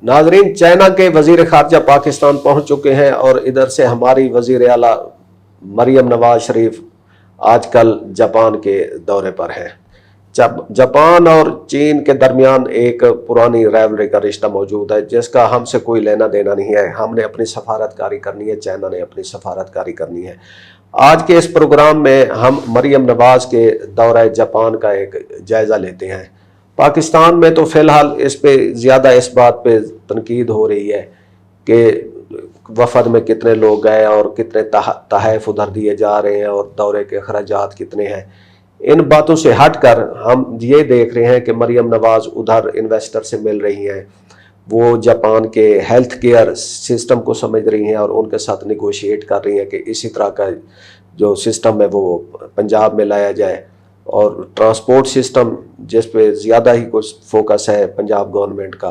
ناظرین، چائنا کے وزیر خارجہ پاکستان پہنچ چکے ہیں اور ادھر سے ہماری وزیر اعلیٰ مریم نواز شریف آج کل جاپان کے دورے پر ہیں۔ جاپان اور چین کے درمیان ایک پرانی رائیولری کا رشتہ موجود ہے جس کا ہم سے کوئی لینا دینا نہیں ہے۔ ہم نے اپنی سفارتکاری کرنی ہے، چائنا نے اپنی سفارتکاری کرنی ہے۔ آج کے اس پروگرام میں ہم مریم نواز کے دورہ جاپان کا ایک جائزہ لیتے ہیں۔ پاکستان میں تو فی الحال اس پہ زیادہ اس بات پہ تنقید ہو رہی ہے کہ وفد میں کتنے لوگ گئے اور کتنے تحائف ادھر دیے جا رہے ہیں اور دورے کے اخراجات کتنے ہیں۔ ان باتوں سے ہٹ کر ہم یہ دیکھ رہے ہیں کہ مریم نواز ادھر انویسٹر سے مل رہی ہیں، وہ جاپان کے ہیلتھ کیئر سسٹم کو سمجھ رہی ہیں اور ان کے ساتھ نیگوشیٹ کر رہی ہیں کہ اسی طرح کا جو سسٹم ہے وہ پنجاب میں لایا جائے، اور ٹرانسپورٹ سسٹم جس پہ زیادہ ہی کچھ فوکس ہے پنجاب گورنمنٹ کا،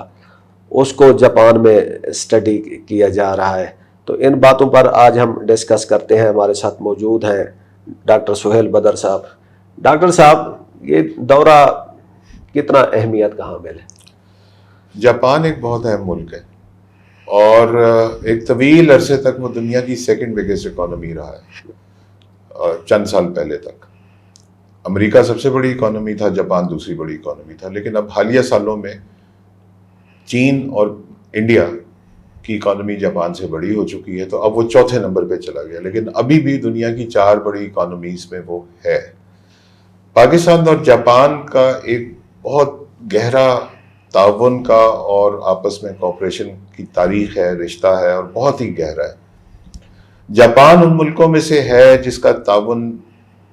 اس کو جاپان میں اسٹڈی کیا جا رہا ہے۔ تو ان باتوں پر آج ہم ڈسکس کرتے ہیں۔ ہمارے ساتھ موجود ہیں ڈاکٹر سہیل بدر صاحب۔ ڈاکٹر صاحب، یہ دورہ کتنا اہمیت کا حامل ہے؟ جاپان ایک بہت اہم ملک ہے اور ایک طویل عرصے تک وہ دنیا کی سیکنڈ بگیسٹ اکانومی رہا ہے۔ چند سال پہلے تک امریکہ سب سے بڑی اکانومی تھا، جاپان دوسری بڑی اکانومی تھا، لیکن اب حالیہ سالوں میں چین اور انڈیا کی اکانومی جاپان سے بڑی ہو چکی ہے، تو اب وہ چوتھے نمبر پہ چلا گیا، لیکن ابھی بھی دنیا کی 4 بڑی اکانومیز میں وہ ہے۔ پاکستان اور جاپان کا ایک بہت گہرا تعاون کا اور آپس میں کوآپریشن کی تاریخ ہے، رشتہ ہے اور بہت ہی گہرا ہے۔ جاپان ان ملکوں میں سے ہے جس کا تعاون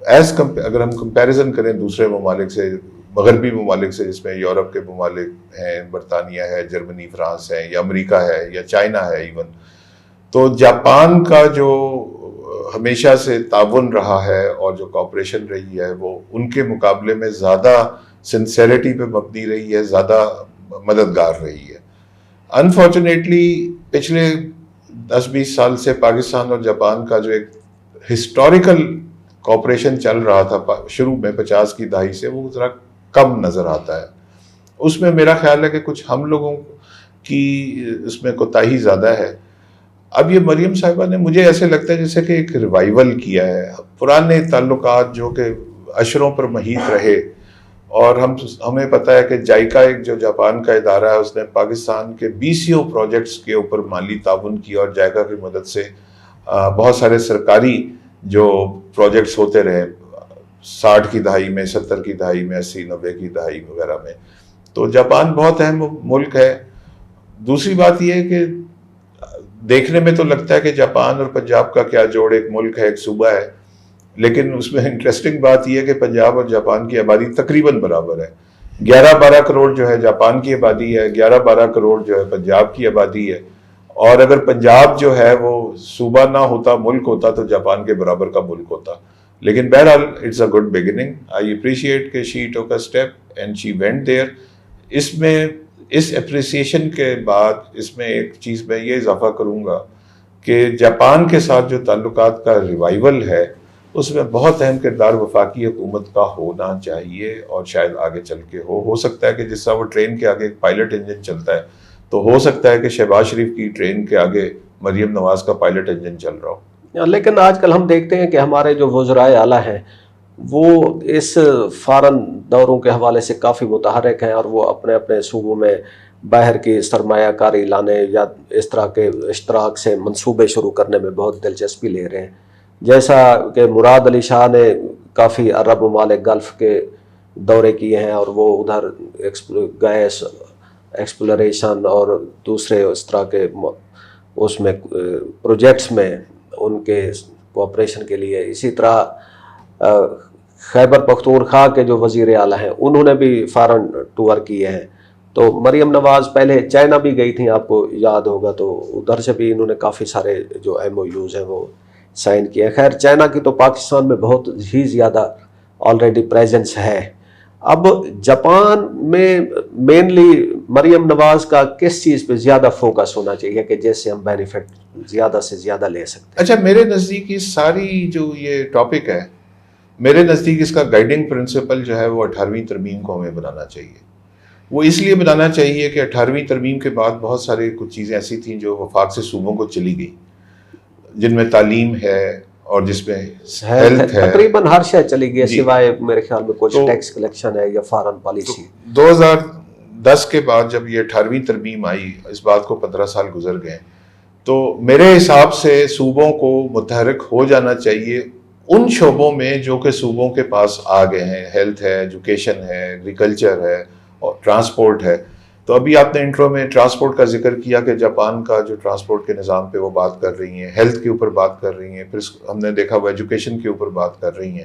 اگر ہم کمپیریزن کریں دوسرے ممالک سے، مغربی ممالک سے، جس میں یورپ کے ممالک ہیں، برطانیہ ہے، جرمنی، فرانس ہے، یا امریکہ ہے، یا چائنا ہے ایون، تو جاپان کا جو ہمیشہ سے تعاون رہا ہے اور جو کوآپریشن رہی ہے وہ ان کے مقابلے میں زیادہ سنسیریٹی پہ مبنی رہی ہے، زیادہ مددگار رہی ہے۔ انفارچونیٹلی پچھلے 10-20 سال سے پاکستان اور جاپان کا جو ایک ہسٹوریکل کوآپریشن چل رہا تھا شروع میں 50 کی دہائی سے، وہ ذرا کم نظر آتا ہے۔ اس میں میرا خیال ہے کہ کچھ ہم لوگوں کی اس میں کوتاہی زیادہ ہے۔ اب یہ مریم صاحبہ نے، مجھے ایسے لگتا ہے جیسے کہ ایک ریوائول کیا ہے پرانے تعلقات جو کہ عشروں پر محیط رہے، اور ہمیں پتہ ہے کہ جائکا ایک جو جاپان کا ادارہ ہے، اس نے پاکستان کے BCO پروجیکٹس کے اوپر مالی تعاون کیا، اور جائکا کی مدد سے بہت سارے سرکاری جو پروجیکٹس ہوتے رہے 60 کی دہائی میں، 70 کی دہائی میں، 80-90 کی دہائی وغیرہ میں۔ تو جاپان بہت اہم ملک ہے۔ دوسری بات یہ ہے کہ دیکھنے میں تو لگتا ہے کہ جاپان اور پنجاب کا کیا جوڑ، ایک ملک ہے، ایک صوبہ ہے، لیکن اس میں انٹرسٹنگ بات یہ ہے کہ پنجاب اور جاپان کی آبادی تقریباً برابر ہے۔ 11-12 کروڑ جو ہے جاپان کی آبادی ہے، 11-12 کروڑ جو ہے پنجاب کی آبادی ہے، اور اگر پنجاب جو ہے وہ صوبہ نہ ہوتا، ملک ہوتا، تو جاپان کے برابر کا ملک ہوتا۔ لیکن بہرحال it's a good beginning. I appreciate کہ she took a step and she went there. اس میں اس اپریسیشن کے بعد اس میں ایک چیز میں یہ اضافہ کروں گا کہ جاپان کے ساتھ جو تعلقات کا ریوائول ہے، اس میں بہت اہم کردار وفاقی حکومت کا ہونا چاہیے، اور شاید آگے چل کے ہو سکتا ہے کہ جس طرح وہ ٹرین کے آگے ایک پائلٹ انجن چلتا ہے، تو ہو سکتا ہے کہ شہباز شریف کی ٹرین کے آگے مریم نواز کا پائلٹ انجن چل رہا ہو۔ لیکن آج کل ہم دیکھتے ہیں کہ ہمارے جو وزرائے اعلیٰ ہیں وہ اس فارن دوروں کے حوالے سے کافی متحرک ہیں، اور وہ اپنے اپنے صوبوں میں باہر کی سرمایہ کاری لانے یا اس طرح کے اشتراک سے منصوبے شروع کرنے میں بہت دلچسپی لے رہے ہیں۔ جیسا کہ مراد علی شاہ نے کافی عرب ممالک گلف کے دورے کیے ہیں، اور وہ ادھر گیس ایکسپلوریشن اور دوسرے اس طرح کے اس میں پروجیکٹس میں ان کے کوآپریشن کے لیے۔ اسی طرح خیبر پختونخوا کے جو وزیر اعلیٰ ہیں انہوں نے بھی فارن ٹور کیے ہیں۔ تو مریم نواز پہلے چائنا بھی گئی تھیں، آپ کو یاد ہوگا، تو ادھر سے بھی انہوں نے کافی سارے جو MOUs ہیں وہ سائن کیے ہیں۔ خیر، چائنا کی تو پاکستان میں بہت ہی زیادہ آلریڈی پریزنس ہے۔ اب جاپان میں مینلی مریم نواز کا کس چیز پہ زیادہ فوکس ہونا چاہیے کہ جس سے ہم بینیفٹ زیادہ سے زیادہ لے سکتے ہیں؟ اچھا، میرے نزدیک یہ ساری جو یہ ٹاپک ہے، میرے نزدیک اس کا گائیڈنگ پرنسپل جو ہے وہ 18ویں ترمیم کو ہمیں بنانا چاہیے۔ وہ اس لیے بنانا چاہیے کہ 18ویں ترمیم کے بعد بہت سارے کچھ چیزیں ایسی تھیں جو وفاق سے صوبوں کو چلی گئی، جن میں تعلیم ہے اور جس میں ہیلتھ ہے. تقریباً ہر شے چلی گئی سوائے میرے خیال میں کچھ ٹیکس کلیکشن ہے یا فارن پالیسی. 2010 کے بعد جب یہ 18ویں ترمیم آئی، اس بات کو 15 سال گزر گئے، تو میرے حساب سے صوبوں کو متحرک ہو جانا چاہیے ان شعبوں میں جو کہ صوبوں کے پاس آ گئے ہیں. ہیلتھ ہے، ایجوکیشن ہے، ایگریکلچر ہے اور ٹرانسپورٹ ہے. تو ابھی آپ نے انٹرو میں ٹرانسپورٹ کا ذکر کیا کہ جاپان کا جو ٹرانسپورٹ کے نظام پہ وہ بات کر رہی ہیں، ہیلتھ کے اوپر بات کر رہی ہیں، پھر ہم نے دیکھا وہ ایجوکیشن کے اوپر بات کر رہی ہیں.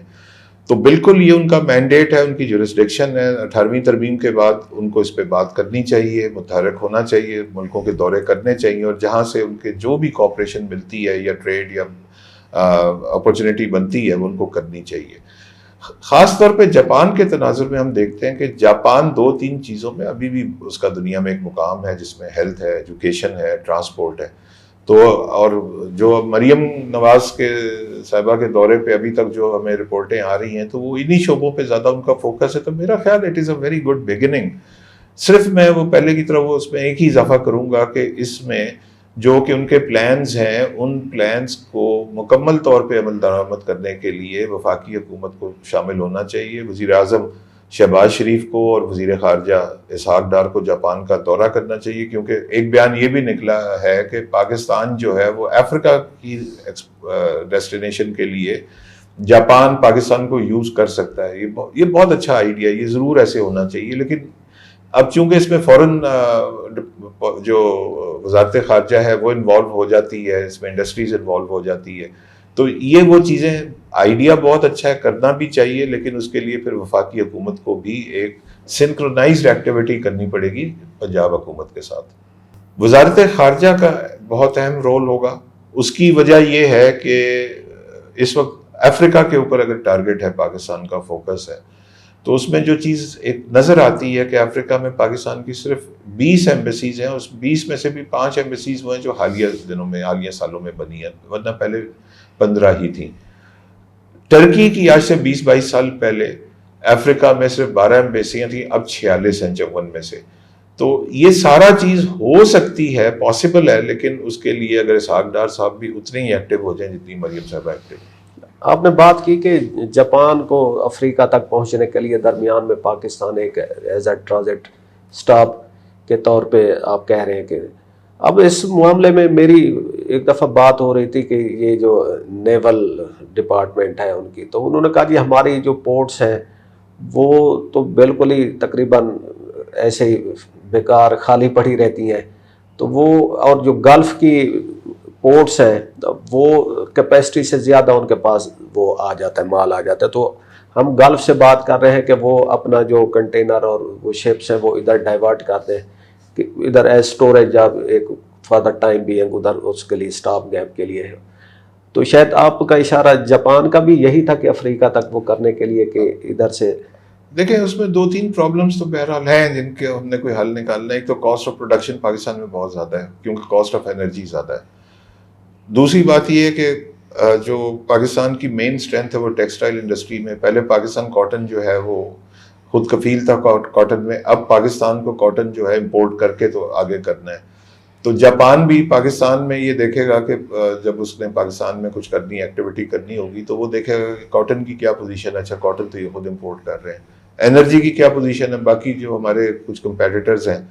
تو بالکل یہ ان کا مینڈیٹ ہے، ان کی جورسڈکشن ہے. 18ویں ترمیم کے بعد ان کو اس پہ بات کرنی چاہیے، متحرک ہونا چاہیے، ملکوں کے دورے کرنے چاہیے، اور جہاں سے ان کے جو بھی کوآپریشن ملتی ہے یا ٹریڈ یا اپرچونیٹی بنتی ہے وہ ان کو کرنی چاہیے. خاص طور پہ جاپان کے تناظر میں ہم دیکھتے ہیں کہ جاپان 2-3 چیزوں میں ابھی بھی اس کا دنیا میں ایک مقام ہے، جس میں ہیلتھ ہے، ایجوکیشن ہے، ٹرانسپورٹ ہے. تو اور جو مریم نواز کے صاحبہ کے دورے پہ ابھی تک جو ہمیں رپورٹیں آ رہی ہیں تو وہ انہی شعبوں پہ زیادہ ان کا فوکس ہے. تو میرا خیال it is a very good beginning. صرف میں وہ پہلے کی طرح وہ اس میں ایک ہی اضافہ کروں گا کہ اس میں جو کہ ان کے پلانز ہیں، ان پلانز کو مکمل طور پہ عمل درآمد کرنے کے لیے وفاقی حکومت کو شامل ہونا چاہیے. وزیر اعظم شہباز شریف کو اور وزیر خارجہ اسحاق ڈار کو جاپان کا دورہ کرنا چاہیے، کیونکہ ایک بیان یہ بھی نکلا ہے کہ پاکستان جو ہے وہ افریقہ کی ڈیسٹینیشن کے لیے جاپان پاکستان کو یوز کر سکتا ہے. یہ بہت اچھا آئیڈیا ہے، یہ ضرور ایسے ہونا چاہیے. لیکن اب چونکہ اس میں فوراً جو وزارت خارجہ ہے وہ انوالو ہو جاتی ہے، اس میں انڈسٹریز انوالو ہو جاتی ہے، تو یہ وہ چیزیں آئیڈیا بہت اچھا ہے، کرنا بھی چاہیے، لیکن اس کے لیے پھر وفاقی حکومت کو بھی ایک سنکرونائزڈ ایکٹیویٹی کرنی پڑے گی پنجاب حکومت کے ساتھ. وزارت خارجہ کا بہت اہم رول ہوگا. اس کی وجہ یہ ہے کہ اس وقت افریقہ کے اوپر اگر ٹارگٹ ہے، پاکستان کا فوکس ہے، تو اس میں جو چیز ایک نظر آتی ہے کہ افریقہ میں پاکستان کی صرف 20 ایمبیسیز ہیں. اس 20 میں سے بھی 5 ایمبیسیز وہ ہیں جو حالیہ سالوں میں بنی ہیں، ورنہ پہلے 15 ہی تھیں. ٹرکی کی آج سے 20-22 سال پہلے افریقہ میں صرف 12 ایمبیسیاں تھیں، اب 46 ہیں 54 میں سے. تو یہ سارا چیز ہو سکتی ہے، پاسبل ہے، لیکن اس کے لیے اگر اسحاق ڈار صاحب بھی اتنے ہی ایکٹیو ہو جائیں جتنی مریم صاحبہ ایکٹیو. آپ نے بات کی کہ جاپان کو افریقہ تک پہنچنے کے لیے درمیان میں پاکستان ایک ایز اے ٹرانزٹ اسٹاپ کے طور پہ آپ کہہ رہے ہیں کہ اب اس معاملے میں میری ایک دفعہ بات ہو رہی تھی کہ یہ جو نیول ڈپارٹمنٹ ہے ان کی، تو انہوں نے کہا کہ ہماری جو پورٹس ہیں وہ تو بالکل ہی تقریباً ایسے ہی بیکار خالی پڑی رہتی ہیں. تو وہ اور جو گلف کی پورٹس ہیں وہ کیپیسٹی سے زیادہ ان کے پاس وہ آ جاتا ہے، مال آ جاتا ہے. تو ہم گلف سے بات کر رہے ہیں کہ وہ اپنا جو کنٹینر اور وہ شپس ہیں وہ ادھر ڈائیورٹ کر دیں کہ ادھر ایز اسٹوریج جب ایک فردر ٹائم بھی ہے ادھر اس کے لیے اسٹاپ گیپ کے لیے ہے. تو شاید آپ کا اشارہ جاپان کا بھی یہی تھا کہ افریقہ تک وہ کرنے کے لیے کہ ادھر سے. دیکھیں اس میں 2-3 پرابلمس تو بہرحال ہیں جن کے ہم نے کوئی حل نکالنا ہے. ایک تو کاسٹ آف پروڈکشن پاکستان میں بہت زیادہ ہے کیونکہ کاسٹ آف انرجی زیادہ ہے. دوسری بات یہ ہے کہ جو پاکستان کی مین اسٹرینتھ ہے وہ ٹیکسٹائل انڈسٹری میں. پہلے پاکستان کاٹن جو ہے وہ خود کفیل تھا کاٹن میں، اب پاکستان کو کاٹن جو ہے امپورٹ کر کے تو آگے کرنا ہے. تو جاپان بھی پاکستان میں یہ دیکھے گا کہ جب اس نے پاکستان میں کچھ کرنی ایکٹیویٹی کرنی ہوگی تو وہ دیکھے گا کہ کاٹن کی کیا پوزیشن ہے. اچھا کاٹن تو یہ خود امپورٹ کر رہے ہیں. انرجی کی کیا پوزیشن ہے، باقی جو ہمارے کچھ کمپیٹیٹرز ہیں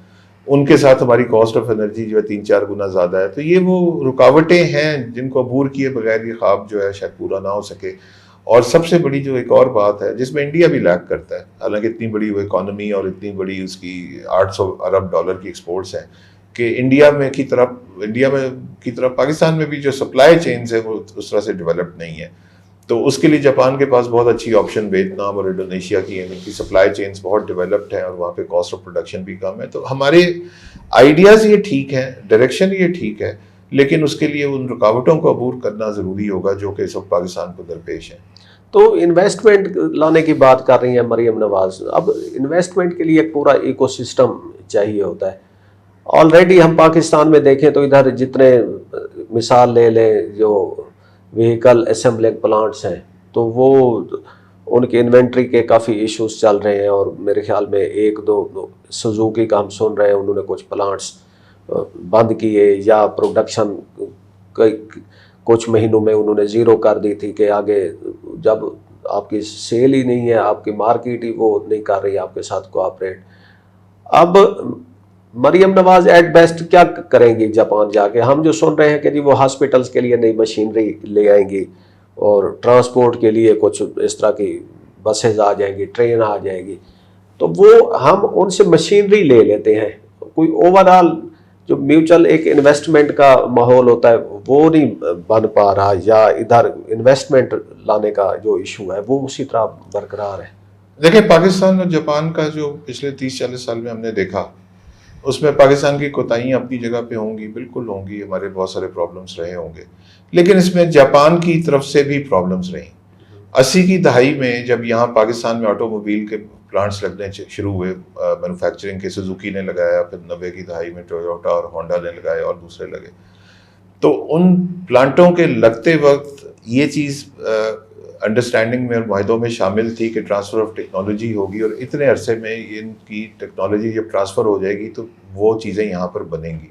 ان کے ساتھ ہماری کاسٹ آف انرجی جو ہے 3-4 گنا زیادہ ہے. تو یہ وہ رکاوٹیں ہیں جن کو عبور کیے بغیر یہ خواب جو ہے شاید پورا نہ ہو سکے. اور سب سے بڑی جو ایک اور بات ہے جس میں انڈیا بھی لیک کرتا ہے، حالانکہ اتنی بڑی وہ اکانومی اور اتنی بڑی اس کی $800 ارب کی ایکسپورٹس ہیں، کہ انڈیا میں کی طرف پاکستان میں بھی جو سپلائی چینز ہیں وہ اس طرح سے ڈیولپ نہیں ہے. تو اس کے لیے جاپان کے پاس بہت اچھی آپشن ویتنام اور انڈونیشیا کی ہیں، ان کی سپلائی چینز بہت ڈیولپڈ ہیں اور وہاں پہ کاسٹ آف پروڈکشن بھی کم ہے. تو ہمارے آئیڈیاز یہ ٹھیک ہیں، ڈائریکشن یہ ٹھیک ہے، لیکن اس کے لیے ان رکاوٹوں کو عبور کرنا ضروری ہوگا جو کہ اس وقت پاکستان کو درپیش ہیں. تو انویسٹمنٹ لانے کی بات کر رہی ہیں مریم نواز. اب انویسٹمنٹ کے لیے ایک پورا ایکو سسٹم چاہیے ہوتا ہے. آلریڈی ہم پاکستان میں دیکھیں تو ادھر جتنے مثال لے لیں جو وہیکل اسمبلنگ پلانٹس ہیں تو وہ ان کی انوینٹری کے کافی ایشوز چل رہے ہیں، اور میرے خیال میں ایک دو سوزوکی کا ہم سن رہے ہیں انہوں نے کچھ پلانٹس بند کیے یا پروڈکشن کچھ مہینوں میں انہوں نے زیرو کر دی تھی کہ آگے جب آپ کی سیل ہی نہیں ہے، آپ کی مارکیٹ ہی وہ نہیں کر رہی آپ کے ساتھ کوآپریٹ. اب مریم نواز ایٹ بیسٹ کیا کریں گی جاپان جا کے؟ ہم جو سن رہے ہیں کہ جی وہ ہاسپٹلس کے لیے نئی مشینری لے آئیں گی اور ٹرانسپورٹ کے لیے کچھ اس طرح کی بسز آ جائیں گی، ٹرین آ جائے گی، تو وہ ہم ان سے مشینری لے لیتے ہیں، کوئی اوور آل جو میوچل ایک انویسٹمنٹ کا ماحول ہوتا ہے وہ نہیں بن پا رہا، یا ادھر انویسٹمنٹ لانے کا جو ایشو ہے وہ اسی طرح برقرار ہے. دیکھیں پاکستان اور جاپان کا جو پچھلے 30-40 سال میں ہم نے دیکھا، اس میں پاکستان کی کوتاہیاں اپنی جگہ پہ ہوں گی، بالکل ہوں گی، ہمارے بہت سارے پرابلمس رہے ہوں گے، لیکن اس میں جاپان کی طرف سے بھی پرابلمس رہیں. 80 کی دہائی میں جب یہاں پاکستان میں آٹو موبائل کے پلانٹس لگنے شروع ہوئے، مینوفیکچرنگ کے سوزوکی نے لگایا، پھر 90 کی دہائی میں ٹویوٹا اور ہونڈا نے لگائے اور دوسرے لگے، تو ان پلانٹوں کے لگتے وقت یہ چیز انڈرسٹینڈنگ میں اور معاہدوں میں شامل تھی کہ ٹرانسفر آف ٹیکنالوجی ہوگی، اور اتنے عرصے میں ان کی ٹیکنالوجی جب ٹرانسفر ہو جائے گی تو وہ چیزیں یہاں پر بنیں گی.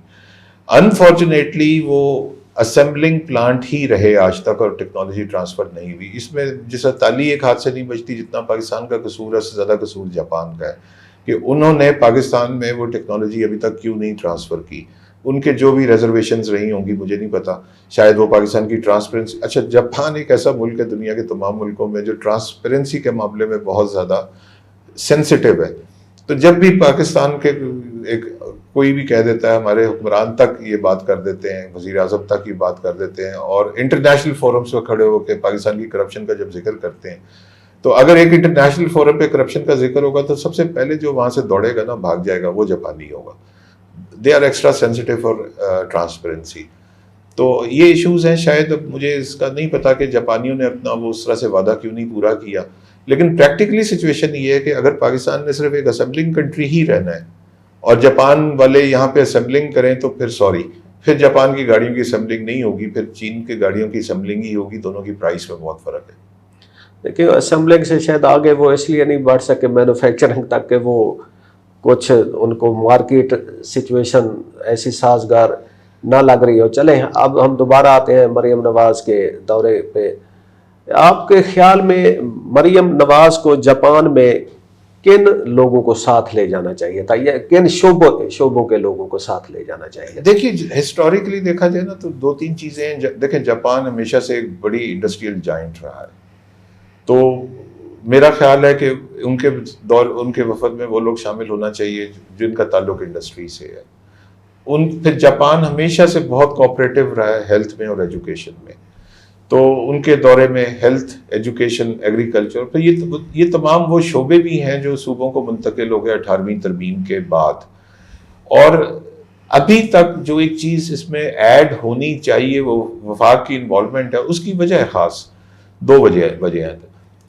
انفارچونیٹلی وہ اسمبلنگ پلانٹ ہی رہے آج تک، اور ٹیکنالوجی ٹرانسفر نہیں ہوئی. اس میں جس طرح تالی ایک ہاتھ سے نہیں بجتی، جتنا پاکستان کا قصور ہے، اس سے زیادہ قصور جاپان کا ہے کہ انہوں نے پاکستان میں وہ ٹیکنالوجی ابھی تک کیوں نہیں ٹرانسفر کی. ان کے جو بھی ریزرویشنز رہی ہوں گی مجھے نہیں پتا، شاید وہ پاکستان کی ٹرانسپیرنسی، اچھا جاپان ایک ایسا ملک ہے دنیا کے تمام ملکوں میں جو ٹرانسپیرنسی کے معاملے میں بہت زیادہ سینسٹیو ہے. تو جب بھی پاکستان کے ایک کوئی بھی کہہ دیتا ہے، ہمارے حکمران تک یہ بات کر دیتے ہیں، وزیر اعظم تک یہ بات کر دیتے ہیں، اور انٹرنیشنل فورمز پہ کھڑے ہو کے پاکستان کی کرپشن کا جب ذکر کرتے ہیں، تو اگر ایک انٹرنیشنل فورم پہ کرپشن کا ذکر ہوگا تو سب سے پہلے جو وہاں سے دوڑے گا نا، بھاگ جائے گا، وہ جاپانی ہوگا. They are extra sensitive for transparency. تو یہ ایشوز ہیں. شاید اب مجھے اس کا نہیں پتا کہ جاپانیوں نے اپنا وہ اس طرح سے وعدہ کیوں نہیں پورا کیا، لیکن پریکٹیکلی سچویشن یہ ہے کہ اگر پاکستان نے صرف ایک اسمبلنگ کنٹری ہی رہنا ہے اور جاپان والے یہاں پہ اسمبلنگ کریں تو پھر سوری، پھر جاپان کی گاڑیوں کی اسمبلنگ نہیں ہوگی، پھر چین کی گاڑیوں کی اسمبلنگ ہی ہوگی. دونوں کی پرائس میں بہت فرق ہے. دیکھیے اسمبلنگ سے شاید آگے وہ اس لیے نہیں بڑھ سکے مینوفیکچرنگ تک کہ وہ کچھ ان کو مارکیٹ سچویشن ایسی سازگار نہ لگ رہی ہو. چلیں اب ہم دوبارہ آتے ہیں مریم نواز کے دورے پہ. آپ کے خیال میں مریم نواز کو جاپان میں کن لوگوں کو ساتھ لے جانا چاہیے تھا، یا کن شعبوں کے لوگوں کو ساتھ لے جانا چاہیے؟ دیکھیے ہسٹوریکلی دیکھا جائے نا تو 2-3 چیزیں ہیں. دیکھیں جاپان ہمیشہ سے ایک بڑی انڈسٹریل جائنٹ رہا ہے، تو میرا خیال ہے کہ ان کے وفد میں وہ لوگ شامل ہونا چاہیے جن کا تعلق انڈسٹری سے ہے. پھر جاپان ہمیشہ سے بہت کوآپریٹو رہا ہے ہیلتھ میں اور ایجوکیشن میں، تو ان کے دورے میں ہیلتھ، ایجوکیشن، ایگریکلچر، پھر یہ تمام وہ شعبے بھی ہیں جو صوبوں کو منتقل ہو گئے 18ویں ترمیم کے بعد. اور ابھی تک جو ایک چیز اس میں ایڈ ہونی چاہیے وہ وفاق کی انوالومنٹ ہے. اس کی وجہ خاص 2 وجہ ہیں.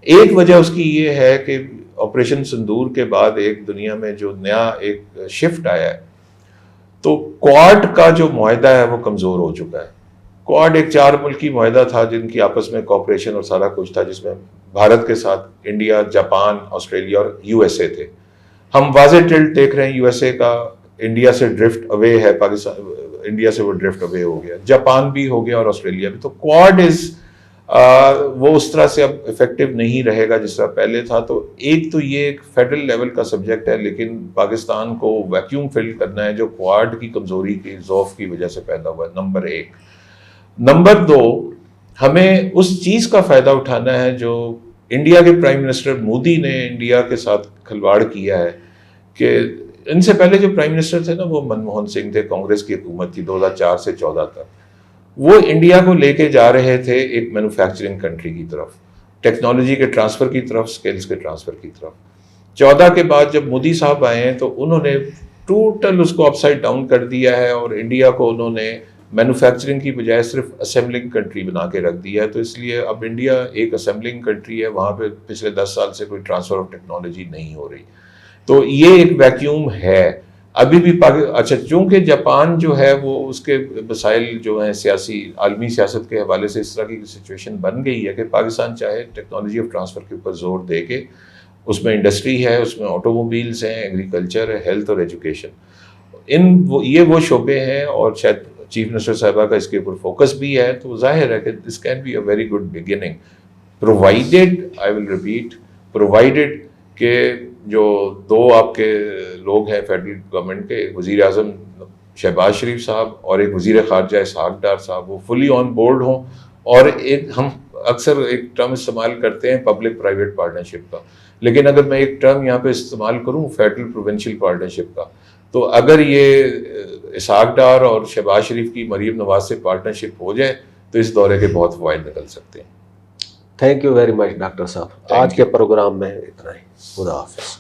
ایک وجہ اس کی یہ ہے کہ آپریشن سندور کے بعد ایک دنیا میں جو نیا ایک شفٹ آیا ہے، تو کوآڈ کا جو معاہدہ ہے وہ کمزور ہو چکا ہے. کوآڈ ایک 4 ملکی معاہدہ تھا جن کی آپس میں کوآپریشن اور سارا کچھ تھا، جس میں بھارت کے ساتھ انڈیا، جاپان، آسٹریلیا اور یو ایس اے تھے. ہم واضح ٹلٹ دیکھ رہے ہیں یو ایس اے کا انڈیا سے ڈرفٹ اوے ہے، پاکستان انڈیا سے وہ ڈرفٹ اوے ہو گیا، جاپان بھی ہو گیا اور آسٹریلیا بھی. تو کوآڈ وہ اس طرح سے اب افیکٹو نہیں رہے گا جس طرح پہلے تھا. تو ایک تو یہ ایک فیڈرل لیول کا سبجیکٹ ہے، لیکن پاکستان کو ویکیوم فل کرنا ہے جو کوآڈ کی کمزوری کی ضعف کی وجہ سے پیدا ہوا ہے. نمبر 1. نمبر 2، ہمیں اس چیز کا فائدہ اٹھانا ہے جو انڈیا کے پرائم منسٹر مودی نے انڈیا کے ساتھ کھلواڑ کیا ہے. کہ ان سے پہلے جو پرائم منسٹر تھے نا وہ منموہن سنگھ تھے، کانگریس کی حکومت تھی 2004 سے 14 تک. وہ انڈیا کو لے کے جا رہے تھے ایک مینوفیکچرنگ کنٹری کی طرف، ٹیکنالوجی کے ٹرانسفر کی طرف، سکلز کے ٹرانسفر کی طرف. 14 کے بعد جب مودی صاحب آئے ہیں تو انہوں نے ٹوٹل اس کو اپ سائڈ ڈاؤن کر دیا ہے، اور انڈیا کو انہوں نے مینوفیکچرنگ کی بجائے صرف اسمبلنگ کنٹری بنا کے رکھ دیا ہے. تو اس لیے اب انڈیا ایک اسمبلنگ کنٹری ہے، وہاں پہ پچھلے 10 سال سے کوئی ٹرانسفر آف ٹیکنالوجی نہیں ہو رہی. تو یہ ایک ویکیوم ہے. ابھی بھی اچھا چونکہ جاپان جو ہے وہ اس کے مسائل جو ہیں سیاسی عالمی سیاست کے حوالے سے اس طرح کی سچویشن بن گئی ہے کہ پاکستان چاہے ٹیکنالوجی آف ٹرانسفر کے اوپر زور دے کے اس میں انڈسٹری ہے, اس میں آٹو موبائلس ہیں, ایگریکلچر ہے, ہیلتھ اور ایجوکیشن, یہ وہ شعبے ہیں, اور شاید چیف منسٹر صاحبہ کا اس کے اوپر فوکس بھی ہے, تو ظاہر ہے کہ this can be a very good beginning, provided, I will repeat, provided کہ جو دو آپ کے لوگ ہیں فیڈرل گورنمنٹ کے, ایک وزیر اعظم شہباز شریف صاحب اور ایک وزیر خارجہ اسحاق ڈار صاحب, وہ فلی آن بورڈ ہوں. اور ایک ہم اکثر ایک ٹرم استعمال کرتے ہیں پبلک پرائیویٹ پارٹنرشپ کا, لیکن اگر میں ایک ٹرم یہاں پہ استعمال کروں فیڈرل پروونشل پارٹنرشپ کا, تو اگر یہ اسحاق ڈار اور شہباز شریف کی مریم نواز سے پارٹنرشپ ہو جائے تو اس دورے کے بہت فوائد نکل سکتے ہیں. Thank you very much doctor صاحب, آج کے پروگرام میں اتنا ہی. خدا حافظ.